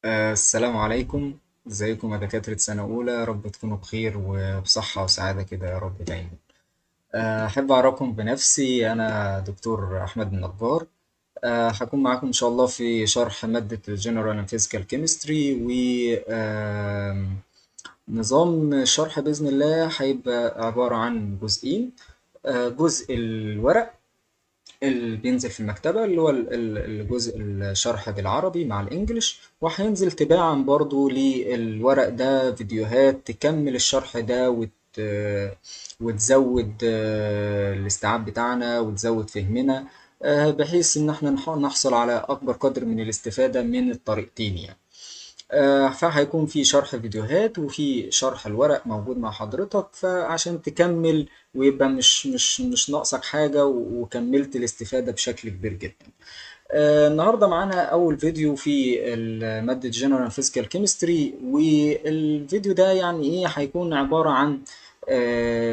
السلام عليكم. ازيكم يا دكاترة سنة أولى؟ يا رب تكونوا بخير وبصحة وسعادة كده يا رب دايما. أحب أعرفكم بنفسي، أنا دكتور أحمد النجار. هكون معاكم إن شاء الله في شرح مادة الجنرال and Physical Chemistry. و نظام الشرح بإذن الله هيبقى عبارة عن جزئين. جزء الورق اللي بينزل في المكتبة، اللي هو الجزء الشرح بالعربي مع الإنجليش، وهينزل تباعا برضو للورق ده فيديوهات تكمل الشرح ده وتزود الاستيعاب بتاعنا وتزود فهمنا، بحيث إن احنا نحصل على أكبر قدر من الاستفادة من الطريقتين يعني. فهيكون في شرح فيديوهات وفي شرح الورق موجود مع حضرتك، فعشان تكمل ويبقى مش ناقصك حاجة وكملت الاستفادة بشكل كبير جدا. النهاردة معانا أول فيديو في مادة General Physical Chemistry، والفيديو ده يعني إيه هيكون عبارة عن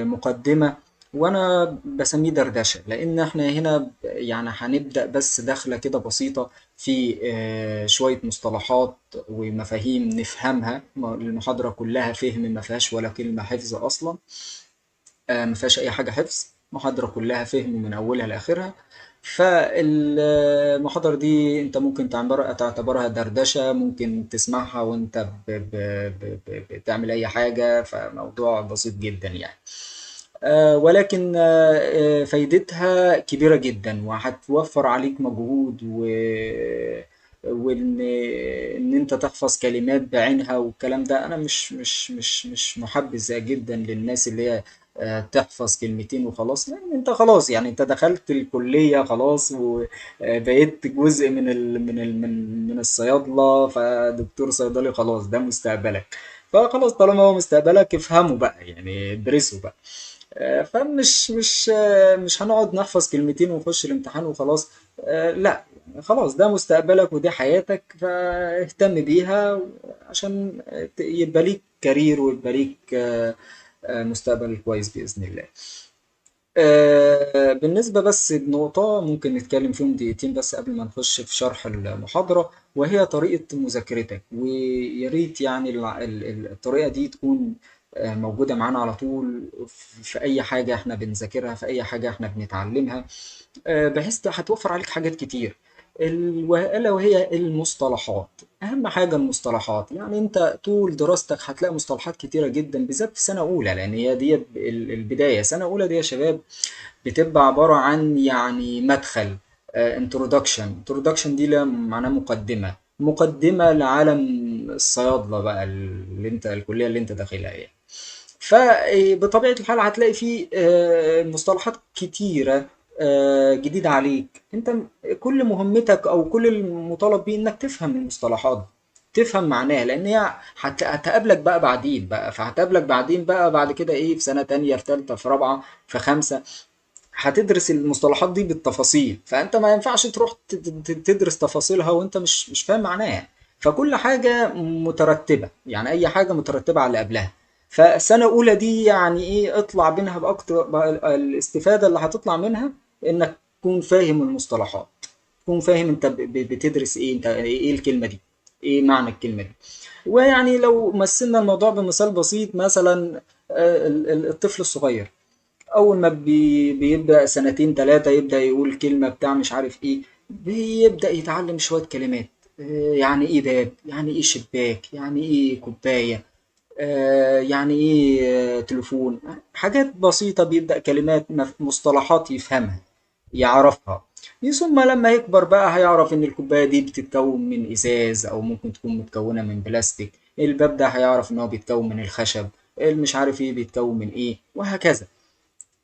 مقدمة، وأنا بسميه دردشة لأن إحنا هنا يعني هنبدأ بس دخلة كده بسيطة في شوية مصطلحات ومفاهيم نفهمها. المحاضرة كلها فهم، ما فيهاش ولا كلمة حفظ أصلا. ما فيهاش اي حاجه حفظ، محاضره كلها فهم من اولها لاخرها. فالمحاضره دي انت ممكن تعتبرها دردشه، ممكن تسمعها وانت بتعمل اي حاجه، فموضوع بسيط جدا يعني. ولكن فايدتها كبيره جدا وهتوفر عليك مجهود وان انت تحفظ كلمات بعينها والكلام ده. انا مش محبذ جدا للناس اللي هي تحفظ كلمتين وخلاص، لان انت خلاص يعني انت دخلت الكلية خلاص وبقيت جزء من الصيادلة، فدكتور صيدلي خلاص ده مستقبلك. فخلاص طالما هو مستقبلك افهمه بقى يعني ادرسه بقى. فمش مش مش هنقعد نحفظ كلمتين ونخش الامتحان وخلاص. لا، خلاص ده مستقبلك ودي حياتك، فاهتم بيها عشان يبقى ليك كارير ويبقى ليك مستقبل كويس بإذن الله. بالنسبة بس بنقطة ممكن نتكلم فيهم دقيقتين بس قبل ما نخش في شرح المحاضرة، وهي طريقة مذاكرتك. ويا ريت يعني الطريقة دي تكون موجودة معانا على طول في أي حاجة احنا بنذاكرها، في أي حاجة احنا بنتعلمها، بحيث هتوفر عليك حاجات كتير. ألا وهي المصطلحات. أهم حاجة المصطلحات، يعني أنت طول دراستك هتلاقي مصطلحات كتيرة جدا بالذات في سنة أولى، لأن هي دي البداية. سنة أولى دي يا شباب بتبقى عبارة عن يعني مدخل، introduction دي معناها مقدمة لعالم الصيادلة بقى، اللي انت الكلية اللي انت داخلها يعني. فبطبيعة الحال هتلاقي فيه مصطلحات كتيرة جديدة عليك. انت كل مهمتك او كل المطالب بيه انك تفهم المصطلحات، تفهم معناها، لان هي هتقابلك بقى بعدين بقى، فهتقابلك بعدين بقى بعد كده ايه، في سنة تانية في تالتة في رابعة في خمسة هتدرس المصطلحات دي بالتفاصيل. فانت ما ينفعش تروح تدرس تفاصيلها وانت مش فاهم معناها. فكل حاجة مترتبة، يعني اي حاجة مترتبة على اللي قبلها. فسنة اولى دي يعني ايه، اطلع منها باكتر الاستفادة اللي هتطلع منها انك تكون فاهم المصطلحات، تكون فاهم انت بتدرس ايه، انت ايه الكلمة دي، ايه معنى الكلمة دي. ويعني لو مثلنا الموضوع بمثال بسيط، مثلا الطفل الصغير اول ما بيبدأ سنتين تلاتة يبدأ يقول كلمة بتاع مش عارف ايه، بيبدأ يتعلم شوية كلمات. يعني ايه باب، يعني ايه شباك، يعني ايه كوباية، يعني ايه تليفون. حاجات بسيطة بيبدأ كلمات مصطلحات يفهمها يعرفها. ثم لما يكبر بقى هيعرف ان الكوباية دي بتتكون من ازاز او ممكن تكون متكونة من بلاستيك. الباب ده هيعرف ان هو بيتكون من الخشب، مش عارف ايه بيتكون من ايه، وهكذا.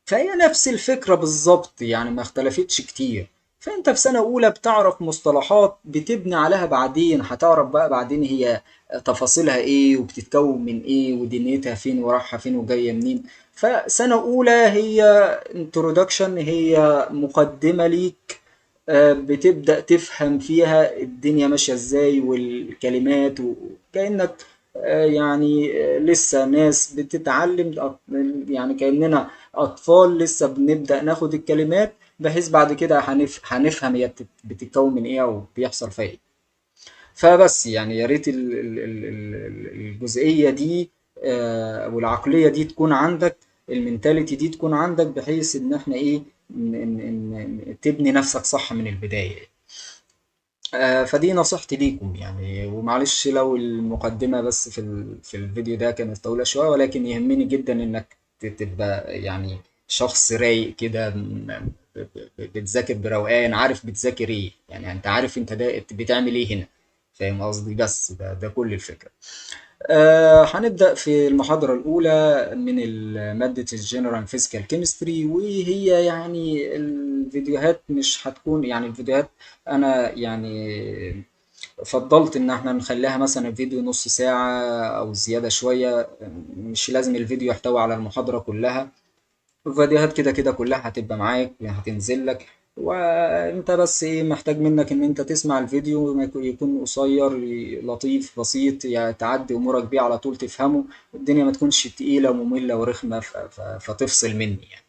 فهي نفس الفكرة بالظبط يعني، ما اختلفتش كتير. فانت في سنة اولى بتعرف مصطلحات بتبني عليها بعدين، هتعرف بقى بعدين هي تفاصيلها ايه وبتتكون من ايه ودنيتها فين وراحة فين وجاية منين. فسنة اولى هي introduction، هي مقدمة ليك، بتبدأ تفهم فيها الدنيا ماشية ازاي والكلمات، وكأنك يعني لسه ناس بتتعلم، يعني كأننا أطفال لسه بنبدأ ناخد الكلمات، بحيث بعد كده هنفهم هي بتتكون من إيه أو بيحصل فيها إيه. فبس يعني يا ريت الجزئية دي والعقلية دي تكون عندك، المينتاليتي دي تكون عندك، بحيث ان احنا ايه تبني نفسك صح من البداية. فدي نصيحتي ليكم يعني. ومعلش لو المقدمة بس في الفيديو ده كانت طويلة شوية، ولكن يهمني جدا انك تبقى يعني شخص رايق كده، بتذاكر بروقان، عارف بتذاكر ايه، يعني انت عارف انت ده بتعمل ايه هنا. فاهم قصدي؟ بس ده كل الفكرة. هنبدأ في المحاضرة الأولى من مادة الجنرال فيزيكال كيمستري، وهي يعني الفيديوهات مش هتكون يعني الفيديوهات، أنا يعني فضلت إن احنا نخليها مثلا فيديو نص ساعة أو زيادة شوية. مش لازم الفيديو يحتوي على المحاضرة كلها. الفيديوهات كده كده كلها هتبقى معاك، هتنزل لك، وانت بس ايه محتاج منك ان انت تسمع الفيديو، ما يكون قصير لطيف بسيط، يعني تعدي امورك بيه على طول تفهمه، الدنيا ما تكونش تقيلة ومملة ورخمة فتفصل مني يعني.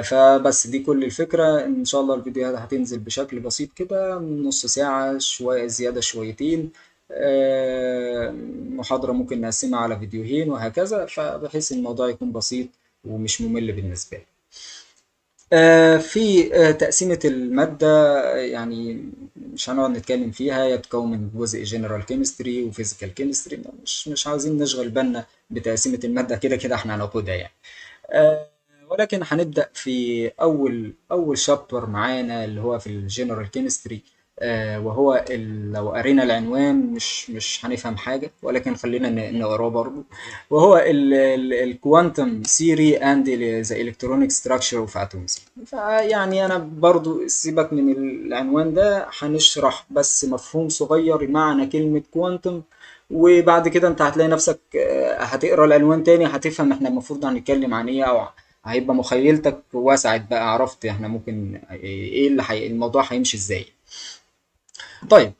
فبس دي كل الفكرة. ان شاء الله الفيديوهات هتنزل بشكل بسيط كده، نص ساعة شوية زيادة شويتين. محاضرة ممكن نقسمها على فيديوهين وهكذا، فبحيث الموضوع يكون بسيط ومش ممل بالنسبة لي. في تقسيمة المادة، يعني مش هنقعد نتكلم فيها. هي تتكون من جزء جنرال كيمستري وفيزيكال كيمستري، مش عاوزين نشغل بالنا بتقسيمة المادة، كده كده احنا هناخدها يعني. آه، ولكن هنبدأ في أول شابتر معانا اللي هو في الجنرال كيمستري. وهو لو قرينا العنوان مش هنفهم حاجة، ولكن خلينا نقراه برضو. وهو الكوانتم ثيوري اند ذا الكترونيك ستراكشر اوف اتومز. فيعني انا برضو سيبك من العنوان ده، هنشرح بس مفهوم صغير معنى كلمة كوانتم، وبعد كده انت هتلاقي نفسك هتقرا العنوان تاني هتفهم احنا المفروض هنتكلم عن ايه، او هيبقى مخيلتك وسعت بقى، عرفت احنا ممكن ايه الموضوع هيمشي ازاي. طيب،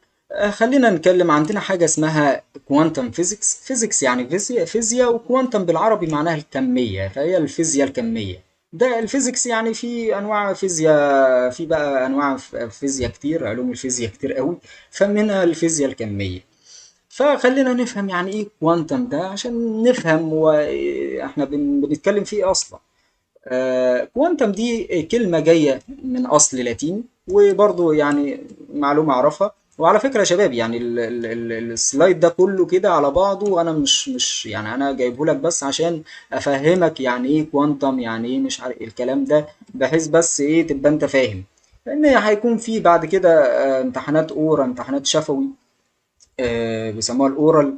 خلينا نتكلم. عندنا حاجة اسمها كوانتم فيزيكس. فيزيكس يعني فيزياء، وكوانتم بالعربي معناها الكمية، فهي الفيزياء الكمية. ده الفيزيكس يعني. في انواع فيزياء، في بقى انواع فيزياء كتير، علوم الفيزياء كتير قوي، فمنها الفيزياء الكمية. فخلينا نفهم يعني ايه كوانتم ده عشان نفهم واحنا بنتكلم فيه اصلا. كوانتم دي كلمة جاية من أصل لاتيني، وبرضو يعني معلومة أعرفها. وعلى فكرة يا شباب، يعني السلايد ده كله كده على بعضه، وأنا مش يعني أنا جايبه لك بس عشان أفهمك يعني إيه كوانتم، يعني إيه مش عارف الكلام ده، بحيث بس إيه تبقى أنت فاهم. لأن هيكون في بعد كده امتحانات أورا، امتحانات شفوي، بيسموها الاورال.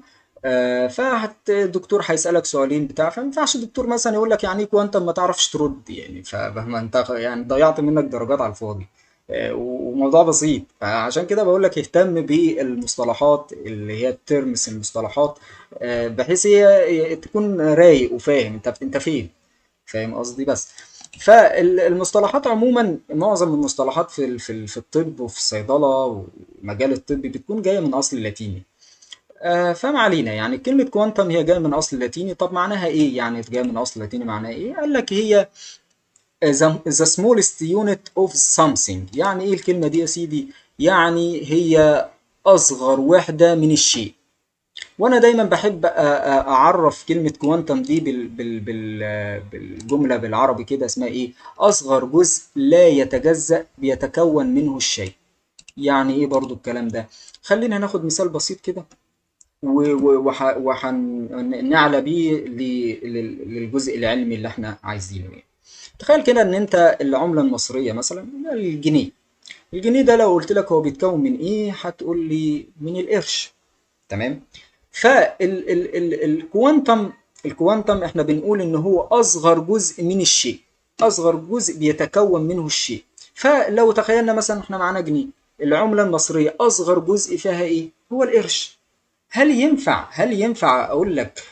الدكتور هيسألك سؤالين بتاع، فما ينفعش الدكتور مثلا يقول لك يعني ايه كوانتم ما تعرفش ترد يعني، فما انت يعني ضيعت منك درجات على الفاضي. وموضوع بسيط. فعشان كده بقول لك اهتم بالمصطلحات اللي هي الترمس، المصطلحات، بحيث هي تكون رايق وفاهم انت فين. فاهم قصدي؟ بس فالمصطلحات عموما، معظم المصطلحات في الطب وفي الصيدله ومجال الطب بتكون جايه من اصل لاتيني. فما علينا. يعني كلمه كوانتم هي جايه من اصل لاتيني. طب معناها ايه يعني جايه من اصل لاتيني؟ معناها ايه؟ قال لك هي the smallest unit of something. يعني ايه الكلمه دي يا سيدي؟ يعني هي اصغر وحده من الشيء. وانا دايما بحب اعرف كلمة كوانتم دي بالجملة بالعربي كده، اسمها ايه؟ اصغر جزء لا يتجزأ بيتكون منه الشيء. يعني ايه برضو الكلام ده؟ خلينا ناخد مثال بسيط كده، وهنعلى بيه للجزء العلمي اللي احنا عايزينه يعني. تخيل كده ان انت العملة المصرية مثلا الجنيه. الجنيه ده لو قلت لك هو بيتكون من ايه، هتقول لي من القرش. تمام. فالكوانتم، الكوانتم احنا بنقول ان هو اصغر جزء من الشيء، اصغر جزء بيتكون منه الشيء. فلو تخيلنا مثلا احنا معانا جنيه، العملة المصرية اصغر جزء فيها ايه؟ هو القرش. هل ينفع اقول لك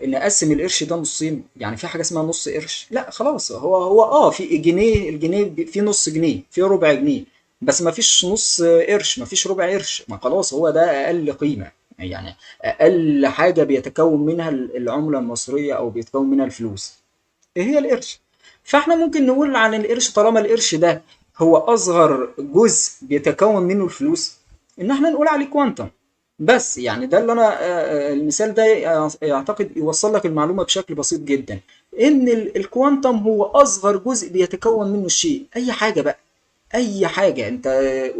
نقسم القرش ده نصين؟ يعني في حاجه اسمها نص قرش؟ لا خلاص. هو في جنيه، الجنيه في نص جنيه، في ربع جنيه، بس ما فيش نص قرش، ما فيش ربع قرش. ما خلاص هو ده اقل قيمه يعني، اقل حاجه بيتكون منها العمله المصريه او بيتكون منها الفلوس، ايه هي القرش. فاحنا ممكن نقول عن القرش، طالما القرش ده هو اصغر جزء بيتكون منه الفلوس، ان احنا نقول عليه كوانتم. بس يعني ده اللي انا المثال ده يعتقد يوصل لك المعلومه بشكل بسيط جدا، ان الكوانتم هو اصغر جزء بيتكون منه الشيء. اي حاجه بقى، اي حاجه انت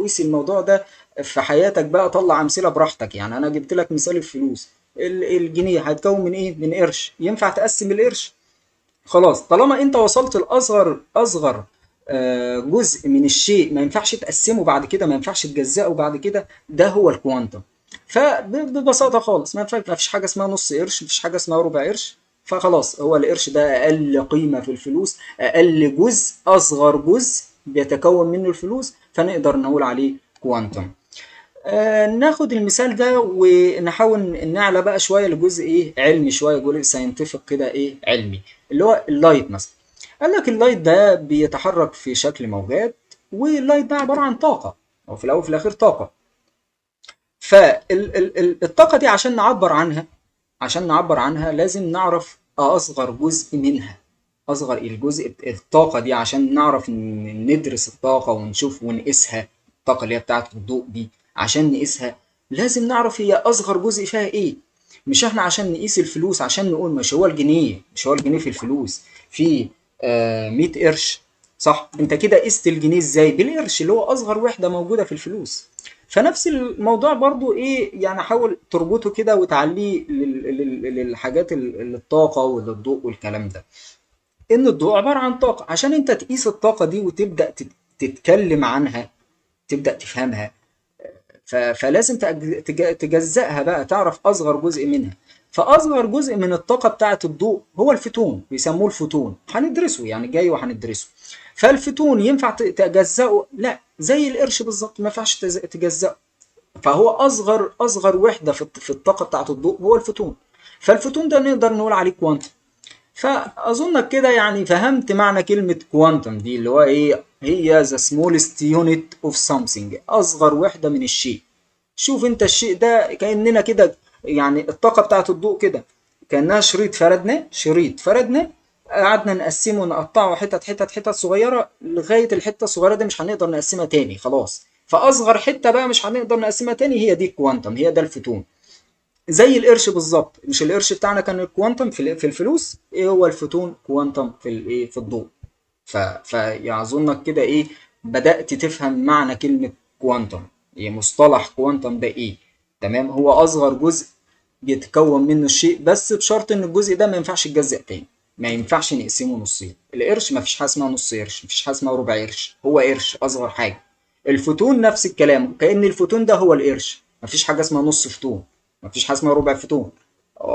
قيس الموضوع ده في حياتك بقى، طلع امثله براحتك. يعني انا جبت لك مثال الفلوس، الجنيه هيتكون من ايه؟ من قرش. ينفع تقسم القرش؟ خلاص، طالما انت وصلت لاصغر اصغر جزء من الشيء، ما ينفعش تقسمه بعد كده، ما ينفعش تجزأه بعد كده، ده هو الكوانتم. فببساطة خالص، ما فيش حاجة اسمها نص قرش، ما فيش حاجة اسمها ربع قرش. فخلاص، هو القرش ده أقل قيمة في الفلوس، أقل جزء، أصغر جزء بيتكون منه الفلوس، فنقدر نقول عليه كوانتم. ناخد المثال ده ونحاول نعلى بقى شوية لجزء ايه علمي، شوية جزء ساينتفك كده، ايه علمي، اللي هو اللايت مثلا. قال لك اللايت ده بيتحرك في شكل موجات، واللايت ده عبارة عن طاقة، او في الاول وفي الاخر طاقة. فالطاقة دي عشان نعبر عنها لازم نعرف أصغر جزء منها. أصغر الجزء الطاقة دي، عشان نعرف ندرس الطاقة ونشوف ونقيسها. الطاقة اللي هي بتاعة الضوء دي، عشان نقيسها لازم نعرف هي أصغر جزء فيها إيه. مش إحنا عشان نقيس الفلوس، عشان نقول مش هو الجنيه في الفلوس في 100 قرش، صح؟ انت كده قست الجنيه ازاي؟ بالقرش اللي هو اصغر وحده موجوده في الفلوس. فنفس الموضوع برضو ايه، يعني حاول تربطه كده وتعليه للحاجات الطاقة وللضوء والكلام ده. ان الضوء عبارة عن طاقة، عشان انت تقيس الطاقة دي وتبدأ تتكلم عنها، تبدأ تفهمها، فلازم تجزأها بقى، تعرف أصغر جزء منها. فأصغر جزء من الطاقة بتاعة الضوء هو الفوتون، بيسموه الفوتون، هندرسه يعني جاي وهندرسه. فالفوتون ينفع تجزأه؟ لا، زي القرش بالظبط، ما ينفعش تجزأه. فهو اصغر وحده في الطاقه بتاعه الضوء هو الفوتون. فالفوتون ده نقدر نقول عليه كوانتم. فاظنك كده يعني فهمت معنى كلمه كوانتم دي، اللي هو ايه؟ هي the smallest unit of something، اصغر وحده من الشيء. شوف انت الشيء ده كاننا كده، يعني الطاقه بتاعه الضوء كده كانها شريط فردنا، قعدنا نقسمه ونقطعه حتت صغيره، لغايه الحته الصغيره دي مش هنقدر نقسمها تاني خلاص. فاصغر حته بقى مش هنقدر نقسمها تاني، هي دي الكوانتم، هي ده الفوتون. زي القرش بالظبط، مش القرش بتاعنا كان الكوانتم في الفلوس؟ ايه هو الفوتون؟ كوانتم في الايه، في الضوء. فيظنك كده ايه، بدأت تفهم معنى كلمة كوانتم، ايه مصطلح كوانتم ده ايه. تمام، هو اصغر جزء بيتكون منه الشيء، بس بشرط ان الجزء ده ما ينفعش يتجزأ تاني، ما ينفعش نقسمه نصين. القرش ما فيش حاجه اسمها نص قرش، ما فيش حاجه اسمها ربع قرش، هو قرش اصغر حاجه. الفوتون نفس الكلام، كأن الفوتون ده هو القرش، ما فيش حاجه اسمها نص فوتون، ما فيش حاجه اسمها ربع فوتون.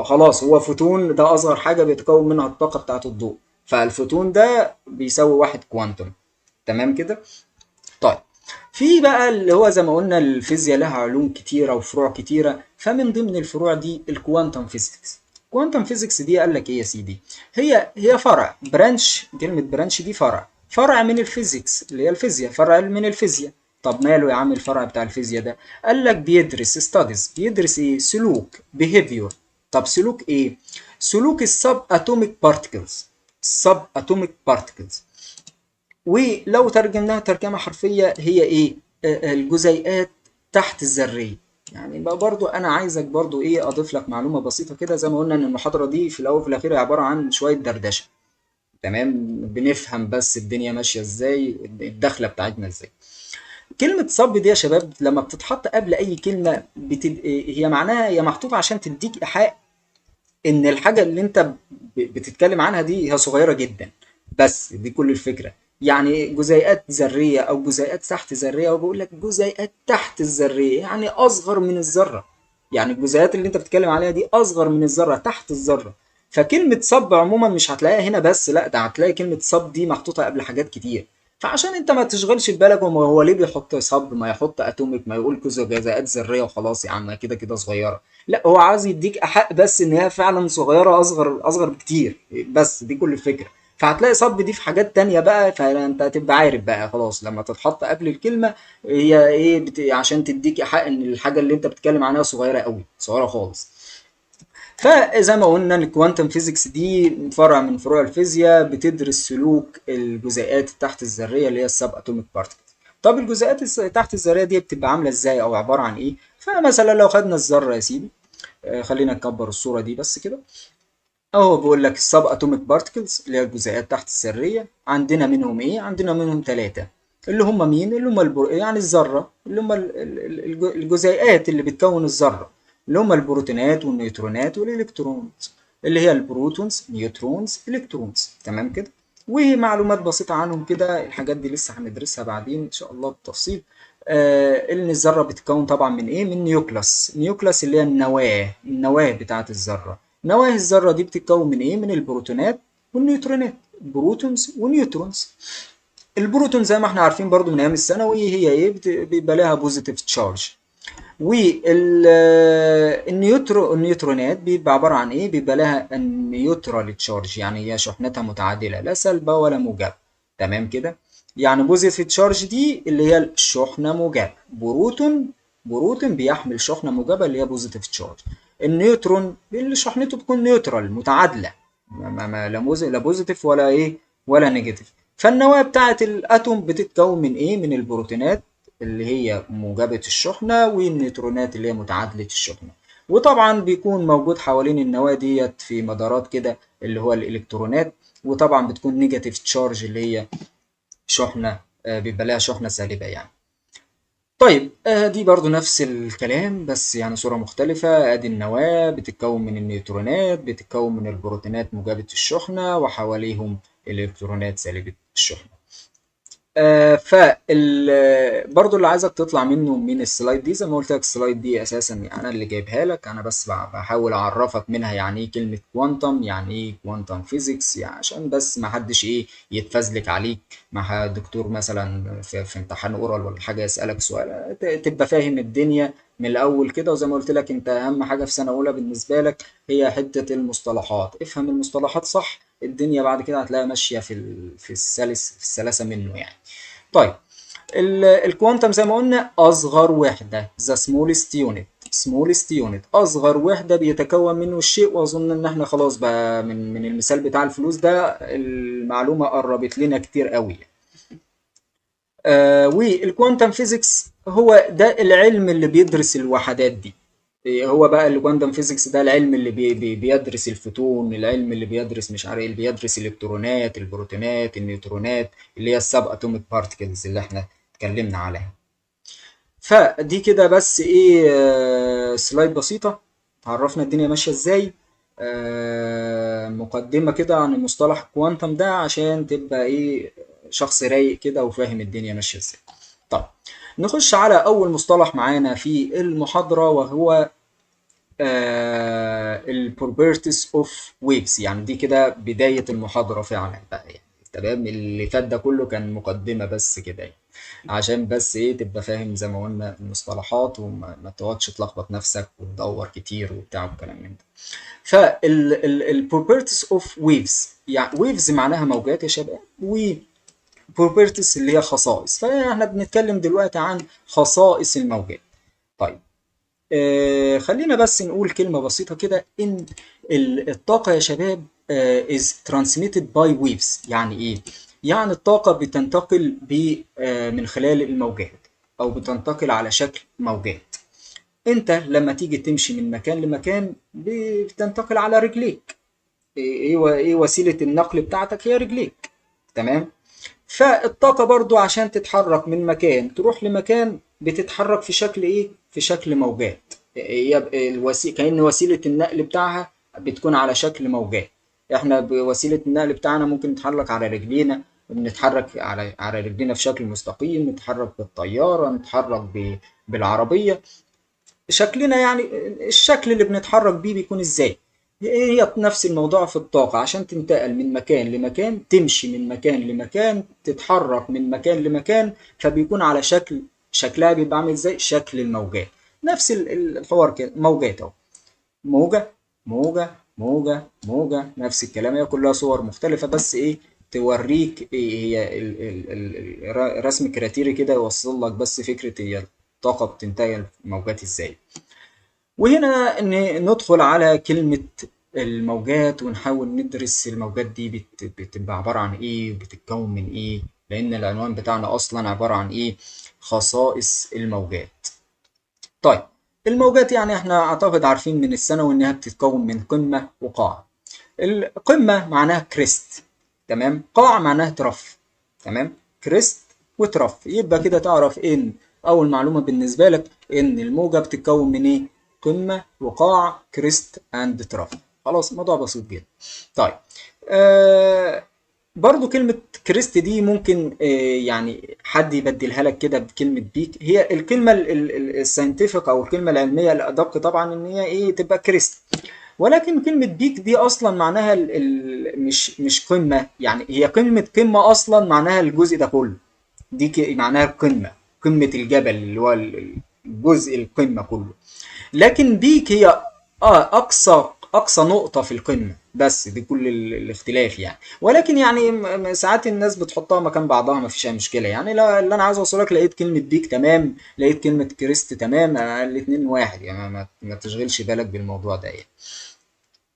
خلاص، هو فوتون ده اصغر حاجه بيتكون منها الطاقه بتاعه الضوء، فالفوتون ده بيساوي واحد كوانتم. تمام كده؟ طيب، في بقى اللي هو زي ما قلنا الفيزياء لها علوم كتيرة وفروع كتيرة، فمن ضمن الفروع دي الكوانتم فيزيكس. الكوانتم فيزيكس دي قال لك ايه يا سيدي؟ هي فرع، برانش، كلمة برانش دي فرع من الفيزيكس اللي هي الفيزياء، فرع من الفيزياء. طب ماله يا عم الفرع بتاع الفيزياء ده؟ قال لك بيدرس ستاديز، بيدرس ايه؟ سلوك، behavior. طب سلوك ايه؟ سلوك السب اتوميك بارتكلز، السب اتوميك بارتكلز. ولو ترجمناها ترجمة حرفية هي ايه؟ الجزيئات تحت الذرية. يعني بقى برضو انا عايزك برضو ايه، اضيف لك معلومة بسيطة كده. زي ما قلنا ان المحاضرة دي في الاول وفي الاخير هي عبارة عن شوية دردشة، تمام؟ بنفهم بس الدنيا ماشية ازاي، الدخلة بتاعتنا ازاي. كلمة صب دي يا شباب لما بتتحط قبل اي كلمة هي معناها، هي محطوطة عشان تديك ايحاء ان الحاجه اللي انت بتتكلم عنها دي هي صغيره جدا. بس دي كل الفكره. يعني جزيئات ذريه او جزيئات تحت ذريه، وبقول لك جزيئات تحت الذريه يعني اصغر من الذره. يعني الجزيئات اللي انت بتتكلم عليها دي اصغر من الذره، تحت الذره. فكلمه صب عموما مش هتلاقيها هنا بس، لا ده هتلاقي كلمه صب دي محطوطه قبل حاجات كتير. فعشان انت ما تشغلش بالك، هو ليه بيحط صب؟ ما يحط اتوميك، ما يقول جزيئات ذريه وخلاص، يا عم كده كده صغيره. لا، هو عاوز يديك احق بس ان هي فعلا صغيره، اصغر بكتير، بس دي كل الفكره. فهتلاقي صب دي في حاجات تانية بقى، فانت هتبقى عارف بقى خلاص لما تتحط قبل الكلمه هي ايه، عشان تديك احق ان الحاجه اللي انت بتتكلم عنها صغيره قوي، صغيره خالص. فزي ما قلنا الكوانتم فيزيكس دي فرع من فروع الفيزياء، بتدرس سلوك الجزيئات تحت الذريه اللي هي السب اتوميك بارتكلز. طب الجزيئات تحت الذريه دي بتبقى عامله ازاي او عباره عن ايه؟ فمثلا لو خدنا الذرة يا سيدي، خلينا نكبر الصورة دي بس كده. اهو بيقول لك السب اتوميك بارتكلز اللي هي الجزيئات تحت الذريه، عندنا منهم ايه؟ عندنا منهم ثلاثه، اللي هم مين؟ اللي هم يعني الذره، اللي هم الجزيئات اللي بتكون الذره، اللي هم البروتونات والنيوترونات والالكترونز، اللي هي البروتونز نيوترونز الكترونز. تمام كده. ومعلومات بسيطه عنهم كده، الحاجات دي لسه هندرسها بعدين ان شاء الله بالتفصيل. ان الذره بتتكون طبعا من ايه؟ من نيوكلاس. نيوكلاس اللي هي النواه بتاعه الذره. نواة الذرة دي بتتكون من ايه؟ من البروتونات والنيوترونات، بروتونز ونيوترونز. البروتون زي ما احنا عارفين برضو من ايام الثانوي هي ايه؟ بيبقى لها بوزيتيف تشارج. والنيوترونات بيبقى عبارة عن ايه؟ بيبقى لها نيوترال تشارج، يعني هي شحنتها متعادلة، لا سلبة ولا موجبة. تمام كده. يعني بوزيتيف تشارج دي اللي هي الشحنة موجبة. بروتون بيحمل شحنة موجبة اللي هي بوزيتيف تشارج. النيوترون اللي شحنته بتكون نيوترال متعادلة، لا بوزيتيف ولا ايه ولا نيجاتيف. فالنواة بتاعت الاتوم بتتكون من ايه؟ من البروتونات اللي هي موجبة الشحنة، والنيوترونات اللي هي متعادلة الشحنة. وطبعا بيكون موجود حوالين النواة ديت في مدارات كده اللي هو الإلكترونات، وطبعا بتكون نيجاتيف تشارج اللي هي شحنة، بيبقى لها شحنة سالبة يعني. طيب دي برضو نفس الكلام بس يعني صورة مختلفة. ادي النواة بتتكون من النيوترونات، بتتكون من البروتونات موجبة الشحنة وحواليهم الإلكترونات سالبة الشحنة. برضو اللي عايزك تطلع منه من السلايد دي، زي ما قلت لك السلايد دي اساسا يعني انا اللي جايبها لك، انا بس بحاول اعرفك منها يعني ايه كلمة كوانتم، يعني ايه كوانتم فيزيكس، يعني عشان بس ما حدش ايه يتفزلك عليك مع دكتور مثلا في امتحان اورال ولا حاجة يسألك سؤال، تبقى فاهم الدنيا من الاول كده. وزي ما قلت لك انت اهم حاجة في سنة اولى بالنسبة لك هي حتة المصطلحات، افهم المصطلحات صح، الدنيا بعد كده هتلاقيها ماشية في السلاسة منه يعني. طيب الكوانتم زي ما قلنا اصغر وحده، ذا سمولست يونت، سمولست يونت اصغر وحده بيتكون منه الشيء. واظن ان احنا خلاص بقى من المثال بتاع الفلوس ده المعلومه قربت لنا كتير قوي. والكوانتم فيزيكس هو ده العلم اللي بيدرس الوحدات دي. هو بقى الكوانتم فيزيكس ده العلم اللي بيدرس الفوتون، العلم اللي بيدرس مش عارف اللي بيدرس الالكترونات البروتونات النيوترونات اللي هي السب اتوميك بارتكلز اللي احنا اتكلمنا عليها. فدي كده بس ايه سلايد بسيطة تعرفنا الدنيا ماشية ازاي. مقدمة كده عن مصطلح كوانتم ده عشان تبقى ايه شخص رايق كده وفاهم الدنيا ماشية ازاي. طب نخش على اول مصطلح معانا في المحاضرة، وهو البروبرتيز اوف ويفز. يعني دي كده بداية المحاضرة فعلا بقى يعني. تمام، اللي فات ده كله كان مقدمة بس كده يعني. عشان بس ايه تبقى فاهم زي ما قلنا المصطلحات وما ما تقعدش تلخبط نفسك وتدور كتير وبتاع والكلام من ده. فالبروبرتيز اوف ويفز، يعني ويفز معناها موجات يا شباب، وبروبرتيز اللي هي خصائص. فاحنا بنتكلم دلوقتي عن خصائص الموجات. طيب خلينا بس نقول كلمة بسيطة كده، إن الطاقة يا شباب is transmitted by waves. يعني إيه؟ يعني الطاقة بتنتقل من خلال الموجات، أو بتنتقل على شكل موجات. أنت لما تيجي تمشي من مكان لمكان بتنتقل على رجليك. إيه وسيلة النقل بتاعتك؟ هي رجليك. تمام؟ فالطاقة برضو عشان تتحرك من مكان تروح لمكان بتتحرك في شكل ايه؟ في شكل موجات. هي كأن وسيلة النقل بتاعها بتكون على شكل موجات. احنا بوسيلة النقل بتاعنا ممكن نتحرك على رجلينا، بنتحرك على رجلينا في شكل مستقيم، نتحرك بالطيارة، نتحرك بالعربية. شكلنا يعني الشكل اللي بنتحرك بيه بيكون ازاي؟ هي نفس الموضوع في الطاقة. عشان تنتقل من مكان لمكان، تمشي من مكان لمكان، تتحرك من مكان لمكان، فبيكون على شكلها بيبقى عامل ازاي؟ شكل الموجات. نفس الحوار كده، موجات اهو، موجة موجة، نفس الكلام. هي كلها صور مختلفة بس ايه توريك إيه هي رسم كراتيري كده يوصل لك بس فكرة هي الطاقة بتنتقل موجات ازاي. وهنا ندخل على كلمة الموجات ونحاول ندرس الموجات دي بتبقى عبارة عن ايه وبتتكون من ايه، لأن العنوان بتاعنا أصلا عبارة عن ايه؟ خصائص الموجات. طيب الموجات يعني احنا اعتقد عارفين من الثانوي انها بتتكون من قمة وقاع. القمة معناها كريست، تمام، قاع معناها ترف، تمام، كريست وترف. يبقى كده تعرف ان اول معلومة بالنسبة لك ان الموجة بتتكون من ايه؟ قمة وقاع، كريست اند ترف. خلاص الموضوع بسيط جدا. طيب، آه برضو كلمة كريست دي ممكن يعني حد يبدلها لك كده بكلمة بيك. هي الكلمة الساينتفك أو الكلمة العلمية الأدق طبعا إن هي إيه تبقى كريست، ولكن كلمة بيك دي أصلا معناها مش قمة، يعني هي كلمة قمة أصلا معناها الجزء ده كله. دي معناها القمة، قمة الجبل اللي هو الجزء القمة كله. لكن بيك هي اقصى نقطة في القمة، بس دي كل الاختلاف يعني. ولكن يعني ساعات الناس بتحطها مكان بعضها، ما فيش اي مشكلة يعني. لا اللي انا عايز اوصلك، لقيت كلمة بيك تمام، لقيت كلمة كريست تمام، الاتنين واحد يعني، ما تشغلش بالك بالموضوع ده يعني.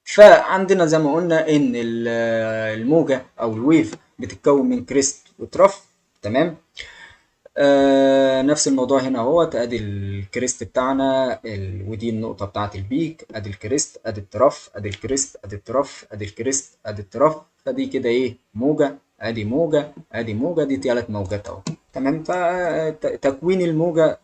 فعندنا زي ما قلنا ان الموجة او الويف بتتكون من كريست وترف، تمام. نفس الموضوع هنا اهوت، ادي الكريست بتاعنا ودي النقطة بتاعت البيك، ادي الكريست ادي الترف، ادي الكريست ادي الترف، ادي الكريست ادي الترف. فدي كده ايه؟ موجة، ادي موجة ادي موجة، دي 3 موجات اهو، تمام. فتكوين الموجة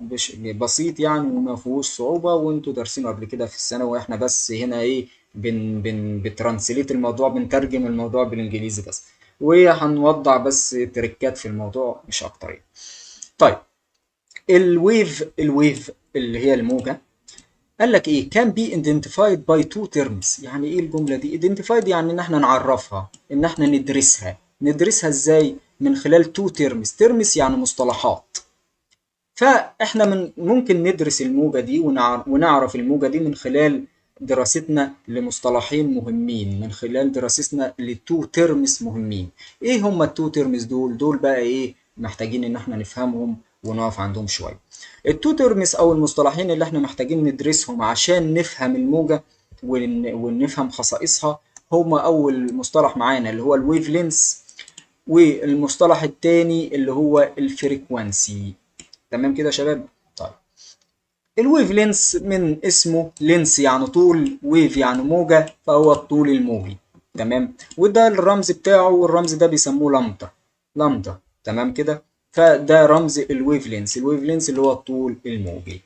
بسيط يعني وما فيهوش صعوبة، وانتوا دارسينه قبل كده في السنة، واحنا بس هنا ايه بترانسليت الموضوع، بنترجم الموضوع بالانجليزي بس، وهنوضع بس تريكات في الموضوع مش اكتر يعني. طيب، الويف اللي هي الموجة، قال لك ايه؟ can be identified by two terms. يعني ايه الجملة دي؟ identified يعني ان احنا نعرفها، ان احنا ندرسها ازاي؟ من خلال two terms يعني مصطلحات. فاحنا ممكن ندرس الموجة دي ونعرف الموجة دي من خلال دراستنا لمصطلحين مهمين، من خلال دراستنا لتو تيرمز مهمين. ايه هما التو تيرمز دول بقى ايه محتاجين ان احنا نفهمهم ونقف عندهم شوية. التو تيرمز او المصطلحين اللي احنا محتاجين ندرسهم عشان نفهم الموجة ونفهم خصائصها، هما اول مصطلح معانا اللي هو الويف لينس، والمصطلح التاني اللي هو الفريكوانسي. تمام كده يا شباب؟ طيب، الويف لينس من اسمه، لينس يعني طول، ويف يعني موجة، فهو الطول الموجي، تمام. وده الرمز بتاعه، والرمز ده بيسموه لامدا، لامدا، تمام كده. فده رمز الويف لينس، الويف لينس اللي هو الطول الموجي.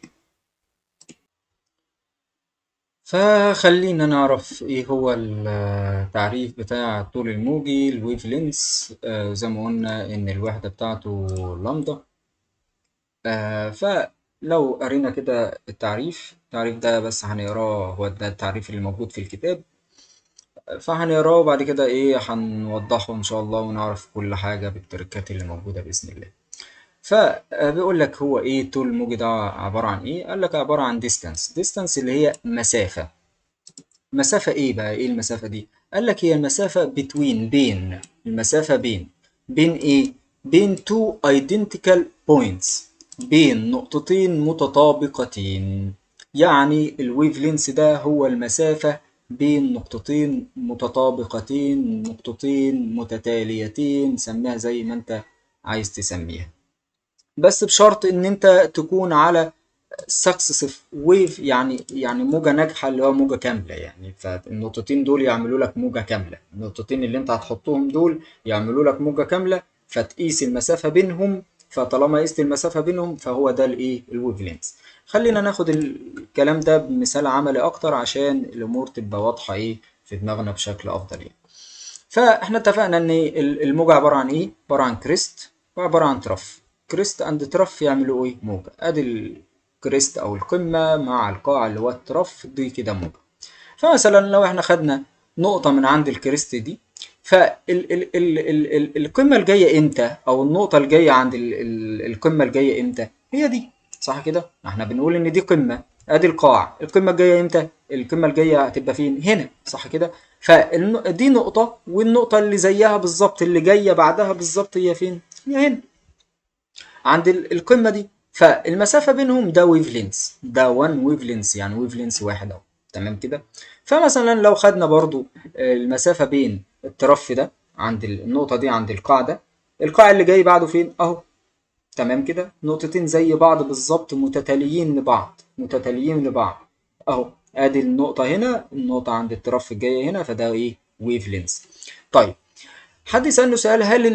فخلينا نعرف ايه هو التعريف بتاع الطول الموجي الويف لينس. زي ما قلنا ان الوحدة بتاعته لامدا. فلو قرينا كده التعريف ده بس هنقراه، هو ده التعريف اللي موجود في الكتاب، فهنقراه وبعد كده ايه هنوضحه ان شاء الله، ونعرف كل حاجة بالتركات اللي موجودة بإذن الله. فبيقول لك هو ايه طول الموجي ده عبارة عن ايه؟ قال لك عبارة عن distance اللي هي مسافة. مسافة ايه بقى؟ ايه المسافة دي؟ قال لك هي المسافة بين، المسافة بين ايه؟ بين two identical points، بين نقطتين متطابقتين. يعني الويف لينس ده هو المسافة بين نقطتين متطابقتين، نقطتين متتاليتين، سميها زي ما انت عايز تسميها، بس بشرط ان انت تكون على سكسسيف ويف، يعني موجة ناجحة اللي هو موجة كاملة يعني. فالنقطتين دول يعملوا لك موجة كاملة، النقطتين اللي انت هتحطهم دول يعملوا لك موجة كاملة، فتقيس المسافة بينهم. فطالما قيست المسافة بينهم فهو ده الايه؟ الويف لينث. خلينا ناخد الكلام ده بمثال عملي اكتر عشان الامور تبقى واضحة ايه في دماغنا بشكل افضل يعني. فاحنا اتفقنا ان الموجة عبارة عن ايه؟ عبارة عن كريست وعبارة عن ترف. كريست اند ترف يعملوا ايه؟ موجة. ادي الكريست او القمة مع القاع اللي هو الترف، دي كده موجة. فمثلا لو احنا خدنا نقطة من عند الكريست دي، فالقمة الجاية امتى؟ او النقطة الجاية عند القمة الجاية امتى؟ هي دي، صح كده؟ احنا بنقول ان دي قمة، ادي القاع، القمة الجاية امتى؟ القمة الجاية هتبقى فين؟ هنا، صح كده؟ فدي نقطة، والنقطة اللي زيها بالظبط اللي جاية بعدها بالظبط هي فين؟ هي هنا عند القمة دي. فالمسافة بينهم ده ويف لينس، ده 1 ويف لينس، يعني ويف لينس واحد اهو، تمام كده. فمثلا لو خدنا برضو المسافة بين الترف ده عند النقطة دي عند القاع ده، القاع اللي جاي بعده فين؟ اهو، تمام كده. نقطتين زي بعض بالظبط متتاليين لبعض، متتاليين لبعض اهو. ادي النقطة هنا، النقطة عند الطرف الجاية هنا، فده ايه؟ ويف لينس. طيب، حد يسألني سؤال، هل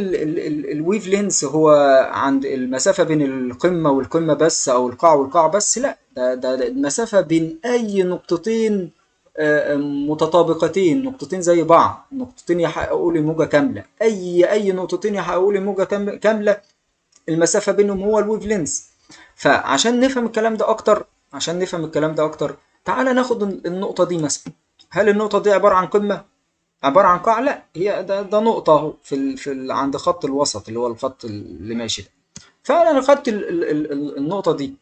الويف لينس هو عند المسافة بين القمة والقمة بس أو القاع والقاع بس؟ لا، ده المسافة بين أي نقطتين متطابقتين، نقطتين زي بعض، نقطتين يحققوا لي موجة كاملة، أي نقطتين يحققوا لي موجة كاملة، المسافة بينهم هو الويف لينس. فعشان نفهم الكلام ده أكتر، تعالى ناخد النقطة دي مثلا. هل النقطة دي عبارة عن قمة؟ عبارة عن قاع؟ لا، هي ده نقطة اهو عند خط الوسط اللي هو الخط اللي ماشي ده. فأنا خدت النقطة دي.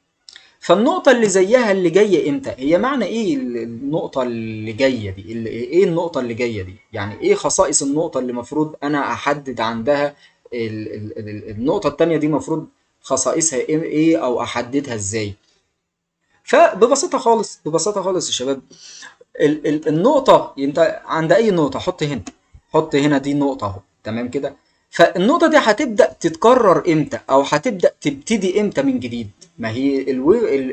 فالنقطة اللي زيها اللي جاية امتى؟ هي معنى ايه النقطة اللي جاية دي؟ ايه النقطة اللي جاية دي؟ يعني ايه خصائص النقطة اللي مفروض انا احدد عندها النقطة التانية دي؟ مفروض خصائصها ايه او احددها ازاي؟ فببساطة خالص، يا شباب، النقطة، انت عند اي نقطة حط هنا، دي نقطة اهو، تمام كده. فالنقطة دي هتبدأ تتكرر امتى او هتبدأ تبتدي امتى من جديد؟ ما هي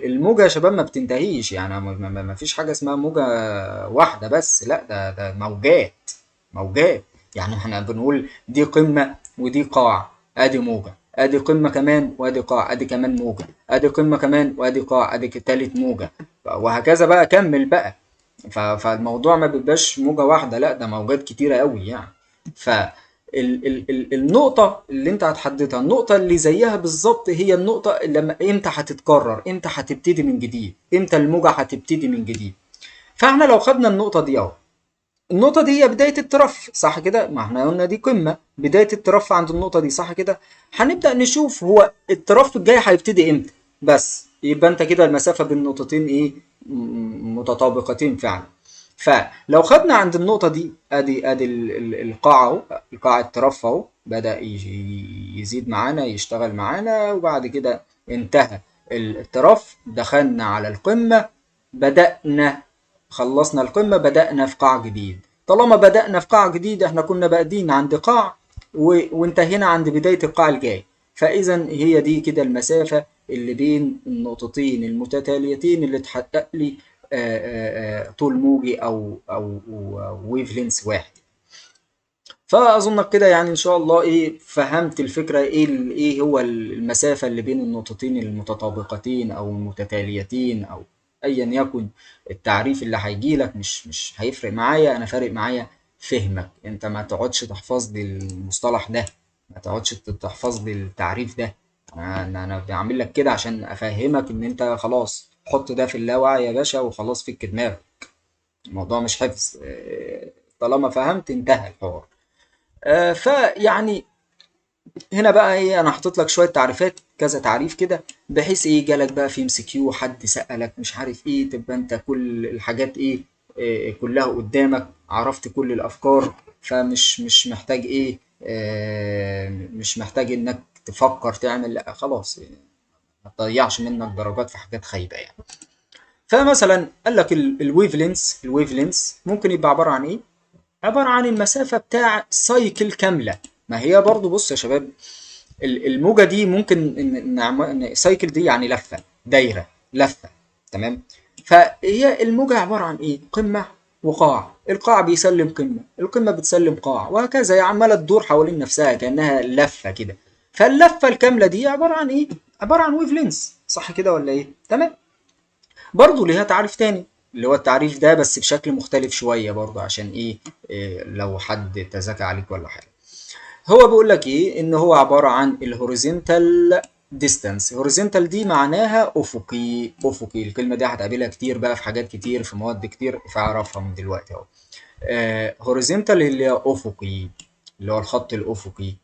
الموجة يا شباب ما بتنتهيش، يعني ما فيش حاجة اسمها موجة واحدة بس، لا، ده موجات، موجات. يعني احنا بنقول دي قمة ودي قاع، ادي موجة، ادي قمة كمان وادي قاع، ادي كمان موجة، ادي قمة كمان وادي قاع، ادي تالت موجة، وهكذا بقى، كمل بقى. فالموضوع ما بيبقاش موجة واحدة، لا، ده موجات كتيرة قوي يعني. ف النقطة اللي انت هتحددها، النقطة اللي زيها بالظبط، هي النقطة اللي لما امتى هتتكرر، امتى هتبتدي من جديد، امتى الموجة هتبتدي من جديد. فاحنا لو خدنا النقطة دي اهو، النقطة دي هي بداية الترف، صح كده؟ ما احنا قلنا دي قمة، بداية الترف عند النقطة دي، صح كده؟ هنبدأ نشوف هو الترف الجاي هيبتدي امتى. بس يبقى انت كده المسافة بين النقطتين ايه؟ متطابقتين فعلا. فلو خدنا عند النقطة دي، ادي القاع اهو، القاع الترف اهو بدأ يزيد معانا، يشتغل معانا، وبعد كده انتهى الترف، دخلنا على القمة، بدأنا، خلصنا القمة، بدأنا في قاع جديد. طالما بدأنا في قاع جديد، احنا كنا بادئين عند قاع وانتهينا عند بداية القاع الجاي. فإذا هي دي كده المسافة اللي بين النقطتين المتتاليتين اللي تحقق لي طول موجي أو ويف لينس واحد. فأظنك كده يعني إن شاء الله إيه فهمت الفكرة، إيه إيه هو المسافة اللي بين النقطتين المتطابقتين أو المتتاليتين، أو أيا يكن التعريف اللي هيجي لك، مش هيفرق معايا، أنا فارق معايا فهمك. أنت ما تقعدش تحفظ لي المصطلح ده، ما تقعدش تحفظ لي التعريف ده. أنا بعمل لك كده عشان أفهمك إن أنت خلاص حط ده في اللاوعي يا باشا وخلاص، فك دماغك. الموضوع مش حفظ، طالما فهمت انتهى الحوار. فيعني هنا بقى ايه، انا حاطط لك شويه تعريفات، كذا تعريف كده، بحيث ايه جالك بقى في ام سي كيو، حد سالك مش عارف ايه، تبقى انت كل الحاجات ايه، كلها قدامك، عرفت كل الافكار. فمش مش محتاج ايه، مش محتاج انك تفكر تعمل، لا خلاص، ما تضيعش منك درجات في حاجات خايبه يعني. فمثلا قال لك الويف لينس ممكن يبقى عباره عن ايه؟ عبارة عن المسافة بتاع سايكل كاملة. ما هي برضو بص يا شباب، الموجة دي ممكن إن سايكل دي يعني لفة، دايرة، لفة، تمام. فهي الموجة عبارة عن ايه؟ قمة وقاع، القاع بيسلم قمة، القمة بتسلم قاع، وهكذا، هي عمالة تدور حوالين نفسها كأنها لفة كده. فاللفة الكاملة دي عبارة عن ايه؟ عبارة عن ويف لينس، صح كده ولا ايه؟ تمام. برضه ليها تعريف تاني، اللي هو التعريف ده بس بشكل مختلف شوية برضه، عشان إيه لو حد تذاكى عليك ولا حاجة. هو بيقول لك ايه، ان هو عبارة عن الهوريزونتال ديستانس. هوريزونتال دي معناها افقي، افقي، الكلمة دي هتقابلها كتير بقى في حاجات كتير، في مواد كتير، فاعرفها من دلوقتي اهو. هوريزونتال اللي هي افقي، اللي هو الخط الافقي.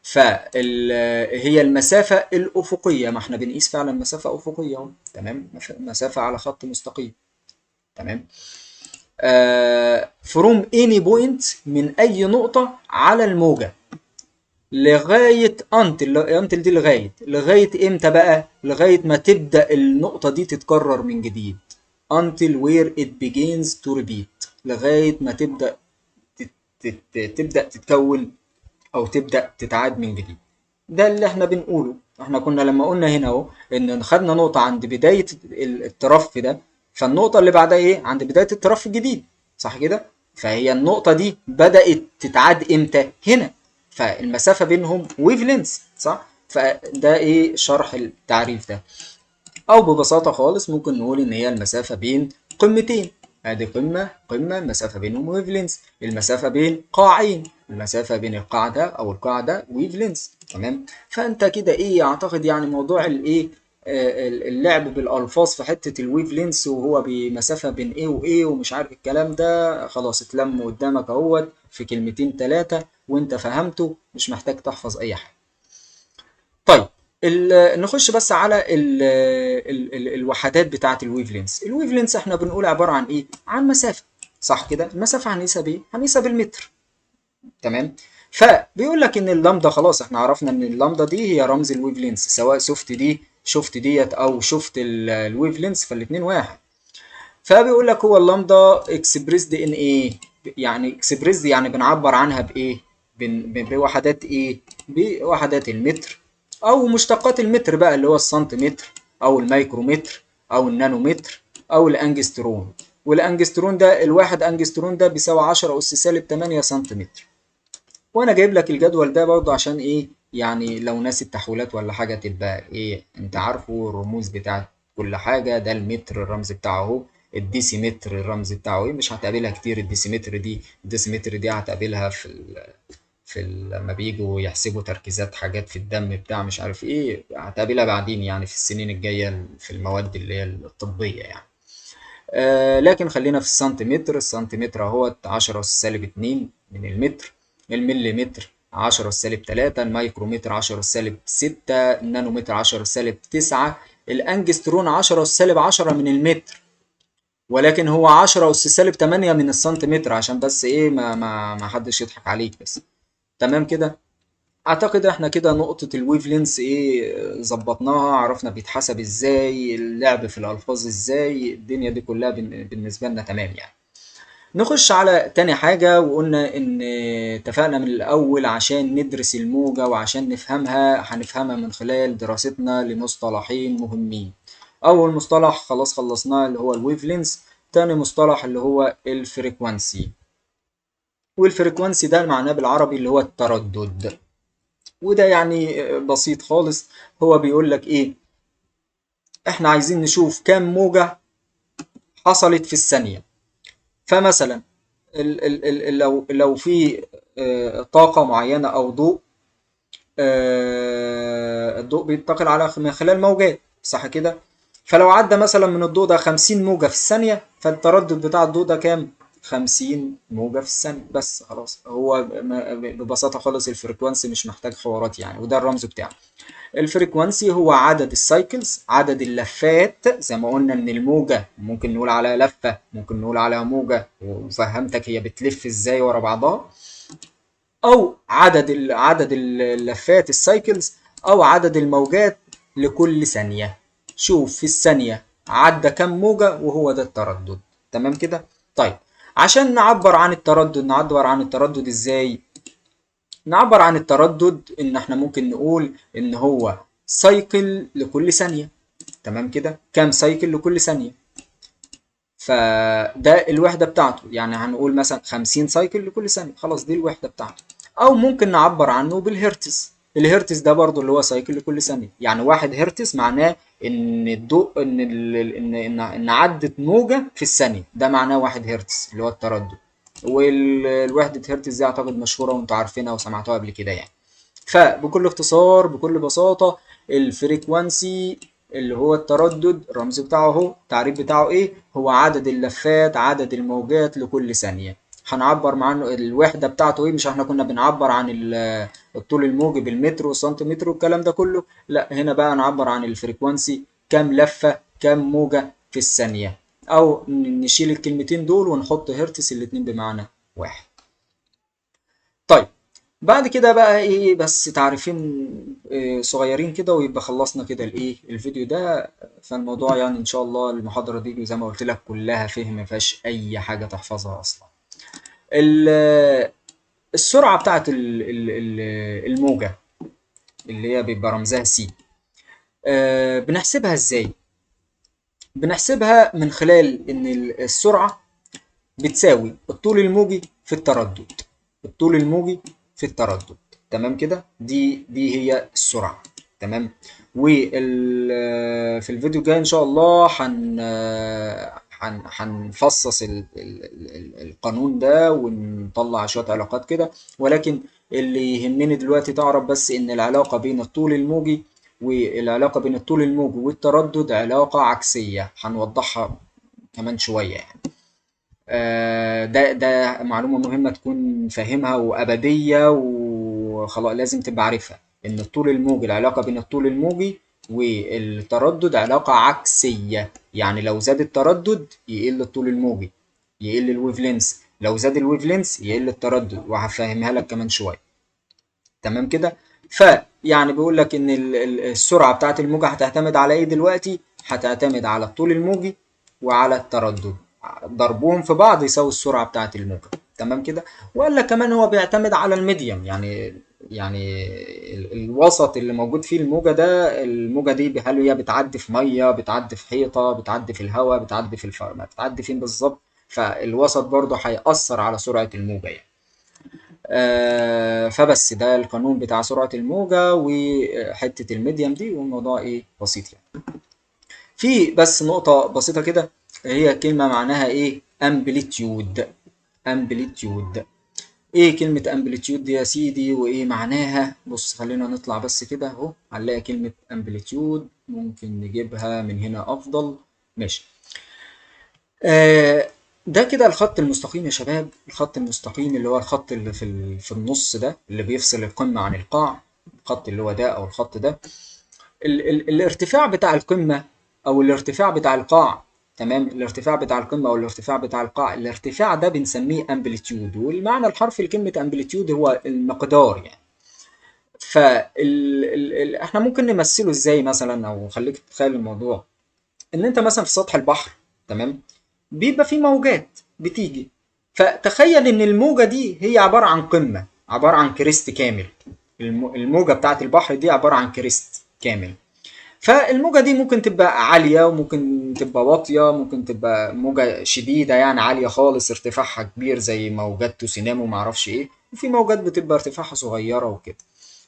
فهي المسافة الأفقية، ما احنا بنقيس فعلا مسافة أفقية اهو، تمام، مسافة على خط مستقيم، تمام. from any point، من أي نقطة على الموجة، لغاية until دي لغاية امتى بقى؟ لغاية ما تبدأ النقطة دي تتكرر من جديد. until where it begins to repeat، لغاية ما تبدأ تتكون أو تبدأ تتعاد من جديد. ده اللي احنا بنقوله. احنا كنا لما قلنا هنا اهو ان خدنا نقطة عند بداية الترف ده، فالنقطة اللي بعدها ايه؟ عند بداية الترف الجديد، صح كده؟ فهي النقطة دي بدأت تتعاد امتى؟ هنا. فالمسافة بينهم ويف لينث، صح؟ فده ايه شرح التعريف ده. او ببساطة خالص ممكن نقول ان هي المسافة بين قمتين، ادي قمة المسافة بينهم ويف لينث، المسافة بين قاعين، المسافة بين القاعدة او القاعدة ويف لينث، تمام. فانت كده ايه اعتقد يعني موضوع الايه اللعب بالالفاظ في حتة الويف لينث وهو بمسافة بين ايه وايه ومش عارف الكلام ده خلاص اتلم قدامك اهوت في كلمتين ثلاثة وانت فهمته، مش محتاج تحفظ اي حاجة. طيب نخش بس على ال الوحدات بتاعه الويف لينس. الويف لينس احنا بنقول عباره عن ايه؟ عن مسافه، صح كده؟ المسافه هنقيسها بايه؟ هنقيسها بالمتر، تمام. فبيقول لك ان اللامدا، خلاص احنا عرفنا ان اللامدا دي هي رمز الويف لينس، سواء شفت ديت او شفت الويف لينس فالاثنين واحد. فبيقول لك هو اللامدا اكسبريسد ان ايه؟ يعني اكسبريسد يعني بنعبر عنها بايه؟ بوحدات ايه؟ بوحدات المتر او مشتقات المتر بقى، اللي هو السنتيمتر او الميكرومتر او النانومتر او الانجسترون. والانجسترون ده الواحد انجسترون ده بيساوي 10 اس سالب 8 سنتيمتر. وانا جايب لك الجدول ده برضه عشان ايه؟ يعني لو ناسي التحويلات ولا حاجه تبقى ايه انت عارفه الرموز بتاعت كل حاجه. ده المتر الرمز بتاعه اهو، الديسيمتر الرمز بتاعه ايه، مش هتقابلها كتير الديسيمتر دي هتقابلها لما بييجوا يحسبوا تركيزات حاجات في الدم بتاع مش عارف ايه، هتقابلها بعدين يعني في السنين الجايه في المواد اللي هي الطبيه يعني. لكن خلينا في السنتيمتر. السنتيمتر اهوت 10 اس سالب 2 من المتر. المليمتر 10 اس سالب 3. الميكرومتر 10 اس سالب 6. النانومتر 10 اس سالب 9. الانجسترون 10 اس سالب 10 من المتر، ولكن هو 10 اس سالب 8 من السنتيمتر، عشان بس ايه ما حدش يضحك عليك بس، تمام كده. اعتقد احنا كده نقطة الويف لينس ايه ظبطناها، عرفنا بيتحسب ازاي، اللعب في الالفاظ ازاي، الدنيا دي كلها بالنسبة لنا تمام يعني. نخش على تاني حاجة، وقلنا ان اتفقنا من الاول عشان ندرس الموجة وعشان نفهمها هنفهمها من خلال دراستنا لمصطلحين مهمين. اول مصطلح خلاص خلصناه اللي هو الويف لينس. تاني مصطلح اللي هو الفريكوانسي. والفريكوانسي ده معناه بالعربي اللي هو التردد. وده يعني بسيط خالص. هو بيقول لك ايه؟ احنا عايزين نشوف كام موجة حصلت في الثانية. فمثلا لو في طاقة معينة او ضوء، الضوء بينتقل على من خلال موجات، صح كده؟ فلو عدى مثلا من الضوء ده 50 موجة في الثانية، فالتردد بتاع الضوء ده كام؟ 50 موجة في الثانية بس، خلاص. هو ببساطة خالص الفريكوانسي مش محتاج حوارات يعني، وده الرمز بتاعه. الفريكوانسي هو عدد السايكلز، عدد اللفات، زي ما قلنا ان الموجة ممكن نقول عليها لفة، ممكن نقول عليها موجة، وفهمتك هي بتلف ازاي ورا بعضها. او عدد اللفات السايكلز، او عدد الموجات لكل ثانية. شوف في الثانية عدى كم موجة وهو ده التردد، تمام كده. طيب عشان نعبر عن التردد ازاي؟ نعبر عن التردد ان احنا ممكن نقول ان هو سايكل لكل ثانية، تمام كده. كام سايكل لكل ثانية؟ فده الوحدة بتاعته، يعني هنقول مثلا 50 سايكل لكل ثانية، خلاص دي الوحدة بتاعته. او ممكن نعبر عنه بالهرتز. الهرتز ده برضو اللي هو سايكل لكل ثانية، يعني 1 هرتز معناه ان الضوء ان عدت موجة في الثانية، ده معناه 1 هرتز اللي هو التردد. والوحدة هرتز دي اعتقد مشهورة وانتوا عارفينها وسمعتوها قبل كده يعني. فبكل اختصار بكل بساطة، الفريكوانسي اللي هو التردد، الرمز بتاعه اهو، التعريف بتاعه ايه؟ هو عدد اللفات، عدد الموجات لكل ثانية. هنعبر عنه الوحدة بتاعته ايه؟ مش احنا كنا بنعبر عن الطول الموجي بالمتر والسنتيمتر والكلام ده كله؟ لا، هنا بقى نعبر عن الفريكوانسي كام لفة كام موجة في الثانية، او نشيل الكلمتين دول ونحط هرتز، الاتنين بمعنى واحد. طيب بعد كده بقى ايه بس تعريفين صغيرين كده ويبقى خلصنا كده الايه الفيديو ده. فالموضوع يعني ان شاء الله المحاضرة دي زي ما قلت لك كلها فهم، ما فيهاش اي حاجة تحفظها اصلا. ال- السرعة بتاعت الموجة اللي هي بيبقى رمزها سي. بنحسبها ازاي؟ بنحسبها من خلال ان السرعة بتساوي الطول الموجي في التردد. الطول الموجي في التردد. تمام كده، دي هي السرعة. تمام. في الفيديو الجاي ان شاء الله هنفصص القانون ده ونطلع شوية علاقات كده، ولكن اللي يهمني دلوقتي تعرف بس ان العلاقة بين الطول الموجي والعلاقة بين الطول الموجي والتردد علاقة عكسية، هنوضحها كمان شوية يعني. ده معلومة مهمة تكون فاهمها وأبدية وخلاص، لازم تبقى عارفها إن الطول الموجي، العلاقة بين الطول الموجي والتردد علاقة عكسية. يعني لو زاد التردد يقل الطول الموجي، يقل الويف لينس، لو زاد الويف لينس يقل التردد، وهفهمها لك كمان شوية. تمام كده. فيعني بيقول لك ان السرعه بتاعت الموجه هتعتمد على ايه دلوقتي؟ هتعتمد على الطول الموجي وعلى التردد، ضربهم في بعض يساوي السرعه بتاعت الموجه. تمام كده. وقال لك كمان هو بيعتمد على الميديم، يعني الوسط اللي موجود فيه الموجه ده. الموجه دي هل هي بتعدي في ميه، بتعدي في حيطه، بتعدي في الهواء، بتعدي في الفرمه، بتعدي فين بالظبط؟ فالوسط برضه هيأثر على سرعه الموجه يعني. فبس ده القانون بتاع سرعة الموجة وحتة الميديم دي، والموضوع ايه بسيط يعني. في بس نقطة بسيطة كده، هي كلمة معناها ايه؟ امبليتيود. امبليتيود. ايه كلمة امبليتيود دي يا سيدي وايه معناها؟ بص خلينا نطلع بس كده اهو، هنلاقي كلمة امبليتيود ممكن نجيبها من هنا افضل. ماشي. آه، ده كده الخط المستقيم يا شباب. الخط المستقيم اللي هو الخط اللي في النص ده، اللي بيفصل القمة عن القاع. الخط اللي هو ده او الخط ده، ال الارتفاع بتاع القمة او الارتفاع بتاع القاع. تمام. الارتفاع بتاع القمة او الارتفاع بتاع القاع، الارتفاع ده بنسميه امبليتيود، والمعنى الحرفي لكلمة امبليتيود هو المقدار يعني. احنا ممكن نمثله ازاي مثلا، او خليك تتخيل الموضوع ان انت مثلا في سطح البحر. تمام. بيبقى في موجات بتيجي، فتخيل ان الموجة دي هي عبارة عن قمة، عبارة عن كريست كامل. الموجة بتاعت البحر دي عبارة عن كريست كامل. فالموجة دي ممكن تبقى عالية وممكن تبقى واطية، ممكن تبقى موجة شديدة يعني عالية خالص ارتفاعها كبير زي موجات تسونامي ومعرفش ايه، وفي موجات بتبقى ارتفاعها صغيرة وكده.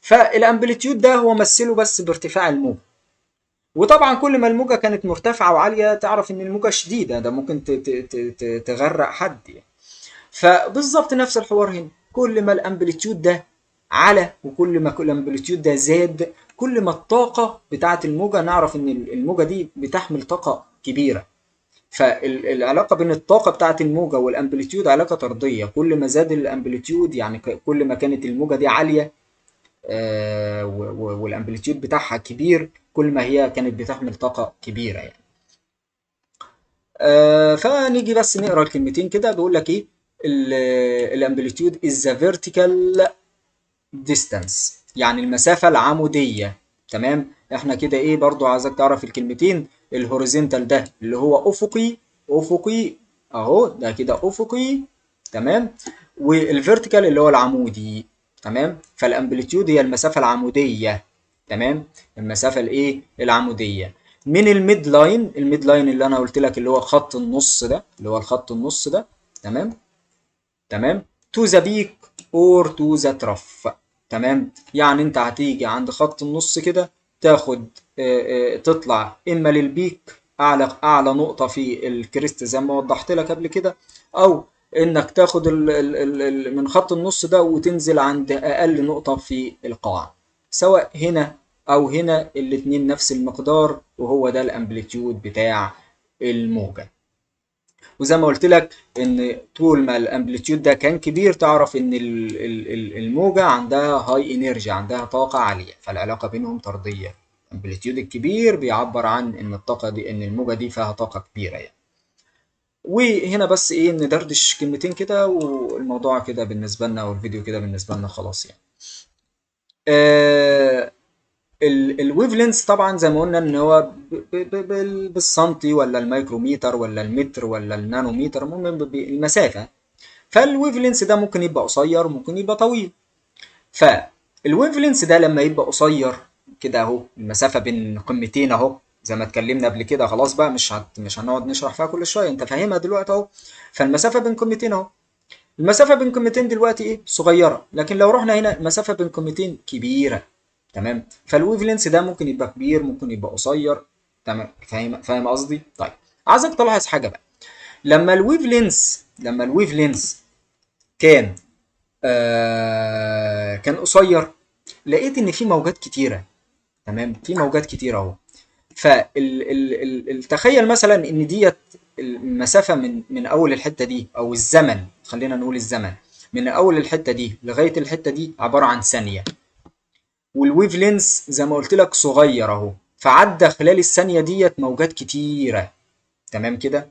فالامبليتيود ده هو مثله بس بارتفاع الموجة. وطبعا كل ما الموجة كانت مرتفعة وعالية تعرف ان الموجة شديدة، ده ممكن تغرق حد يعني. فبالظبط نفس الحوار هنا، كل ما الامبليتيود ده على وكل ما الامبليتيود ده زاد، كل ما الطاقة بتاعة الموجة نعرف ان الموجة دي بتحمل طاقة كبيرة. فالعلاقة بين الطاقة بتاعة الموجة والامبليتيود علاقة طردية. كل ما زاد الامبليتيود يعني كل ما كانت الموجة دي عالية والامبليتيود بتاعها كبير، كل ما هي كانت بتحمل طاقة كبيرة يعني. فنيجي بس نقرا الكلمتين كده. بيقول لك ايه؟ الامبليتيود is the vertical distance، يعني المسافة العمودية. تمام. احنا كده ايه برضو عايزك تعرف الكلمتين. الهوريزونتال ده اللي هو افقي، افقي اهو ده كده افقي. تمام. والفيرتيكال اللي هو العمودي. تمام. فالامبليتيود هي المسافة العمودية. تمام. المسافة الايه العمودية من الميد لاين. الميد لاين اللي انا قلت لك اللي هو خط النص ده، اللي هو الخط النص ده. تمام. تمام. to the peak or to the trough. تمام. يعني انت هتيجي عند خط النص كده، تاخد تطلع اما للبيك، اعلى نقطة في الكريست زي ما وضحت لك قبل كده، او انك تاخد من خط النص ده وتنزل عند اقل نقطة في القاع. سواء هنا او هنا الاتنين نفس المقدار، وهو ده الامبليتيود بتاع الموجة. وزي ما قلت لك ان طول ما الامبليتيود ده كان كبير تعرف ان الموجة عندها هاي انرجي، عندها طاقة عالية، فالعلاقة بينهم طردية. الامبليتيود الكبير بيعبر عن ان الطاقة دي، ان الموجة دي فيها طاقة كبيرة يعني. وهنا بس ايه ندردش كلمتين كده والموضوع كده بالنسبة لنا، والفيديو كده بالنسبة لنا خلاص يعني. آه الويف لينس طبعا زي ما قلنا ان هو بالسنتي ولا الميكروميتر ولا المتر ولا النانوميتر، المهم المسافة. فالويف لينس ده ممكن يبقى قصير ممكن يبقى طويل. فالويف لينس ده لما يبقى قصير كده اهو المسافه بين قمتين اهو، زي ما اتكلمنا قبل كده. خلاص بقى مش هنقعد نشرح فيها كل شويه، انت فاهمها دلوقتي اهو. فالمسافه بين قمتين اهو، المسافه بين قمتين دلوقتي ايه صغيره، لكن لو رحنا هنا المسافه بين قمتين كبيره. تمام، فالويف لينس ده ممكن يبقى كبير ممكن يبقى قصير. تمام، فاهم قصدي؟ طيب، عايزك تلاحظ حاجه بقى. لما الويف لينس كان كان قصير، لقيت ان في موجات كتيره. تمام، في موجات كتيره اهو. تخيل مثلا ان ديت المسافه من اول الحته دي، او الزمن، خلينا نقول الزمن من اول الحته دي لغايه الحته دي عباره عن ثانيه، والويف لينس زي ما قلت لك صغير اهو، فعدى خلال الثانيه ديت موجات كتيره. تمام كده.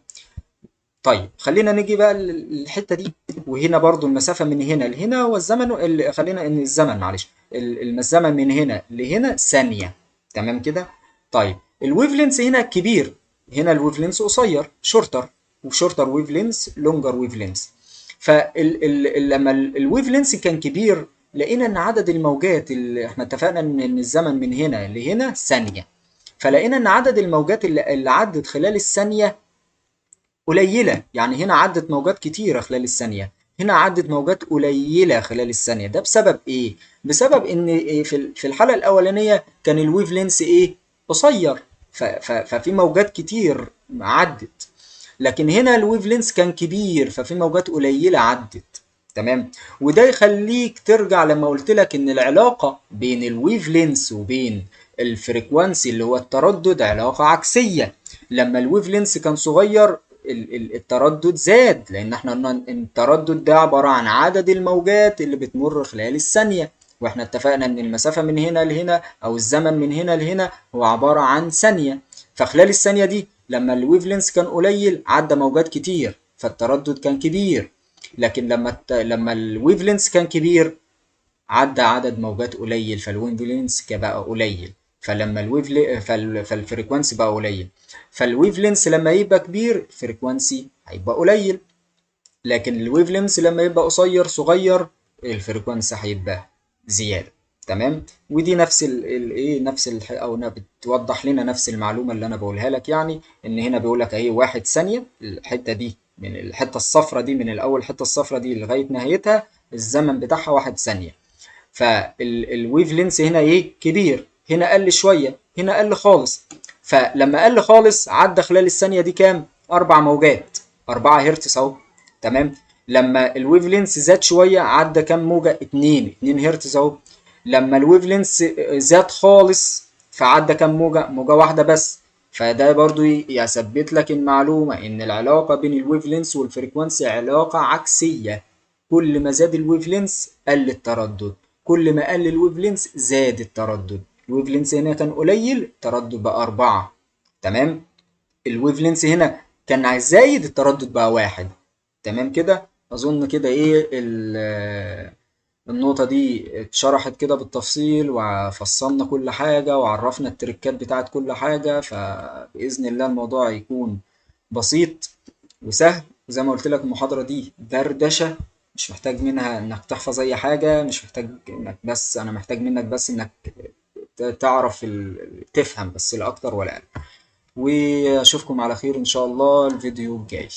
طيب خلينا نيجي بقى للحته دي، وهنا برضو المسافه من هنا لهنا، والزمن خلينا ان الزمن معلش الزمن من هنا لهنا ثانيه. تمام كده. طيب الويف لينس هنا كبير، هنا الويف لينس قصير شورتر، وشورتر ويف لينس لونجر ويف لينس. فلما الويف لينس كان كبير، لقينا ان عدد الموجات اللي احنا اتفقنا ان الزمن من هنا لهنا ثانيه، فلقينا ان عدد الموجات اللي عدت خلال الثانيه قليلة. يعني هنا عدت موجات كتيرة خلال الثانية، هنا عدت موجات قليلة خلال الثانية. ده بسبب ايه؟ بسبب ان في الحالة الأولانية كان الويف لينس ايه؟ قصير، ففي موجات كتير عدت. لكن هنا الويف لينس كان كبير، ففي موجات قليلة عدت. تمام. وده يخليك ترجع لما قلت لك ان العلاقة بين الويف لينس وبين الفريكوانسي اللي هو التردد علاقة عكسية. لما الويف لينس كان صغير التردد زاد، لان احنا قلنا ان التردد ده عبارة عن عدد الموجات اللي بتمر خلال الثانية، واحنا اتفقنا ان المسافة من هنا لهنا او الزمن من هنا لهنا هو عبارة عن ثانية. فخلال الثانية دي لما الويف لينس كان قليل عدى موجات كتير، فالتردد كان كبير. لكن لما الويف لينس كان كبير عدى عدد موجات قليل، فالويف لينس بقى قليل. فلما فالفريكوانسي بقى قليل. فالويف لينس لما يبقى كبير الفريكوانسي هيبقى قليل، لكن الويف لينس لما يبقى قصير صغير الفريكوانسي هيبقى زيادة. تمام. ودي نفس الايه نفس او بتوضح لنا نفس المعلومة اللي انا بقولها لك، يعني ان هنا بيقول لك اهي 1 ثانية، الحتة دي من الحتة الصفرة دي، من الاول الحتة الصفرة دي لغاية نهايتها الزمن بتاعها 1 ثانية. فالويف لينس هنا ايه كبير، هنا قل شويه، هنا قل خالص. فلما قل خالص عدى خلال الثانيه دي كام؟ 4 موجات، 4 هرتز اهو. تمام. لما الويف لينس زاد شويه عدى كام موجه؟ 2 هرتز اهو. لما الويف لينس زاد خالص فعدى كام موجه؟ موجه واحده بس. فده برضو يثبت لك المعلومه ان العلاقه بين الويف لينس والفريكوانسي علاقه عكسيه. كل ما زاد الويف لينس قل التردد، كل ما قل الويف لينس زاد التردد. الويف لينس هنا كان قليل التردد بقى 4. تمام. الويف لينس هنا كان زايد التردد بقى 1. تمام كده. أظن كده إيه النقطة دي اتشرحت كده بالتفصيل، وفصلنا كل حاجة وعرفنا التركات بتاعت كل حاجة، فبإذن الله الموضوع يكون بسيط وسهل. وزي ما قلت لك المحاضرة دي دردشة، مش محتاج منها انك تحفظ اي حاجة، مش محتاج انك بس، انا محتاج منك بس انك تعرف تفهم بس، لا اكتر ولا اقل. واشوفكم على خير ان شاء الله الفيديو الجاي.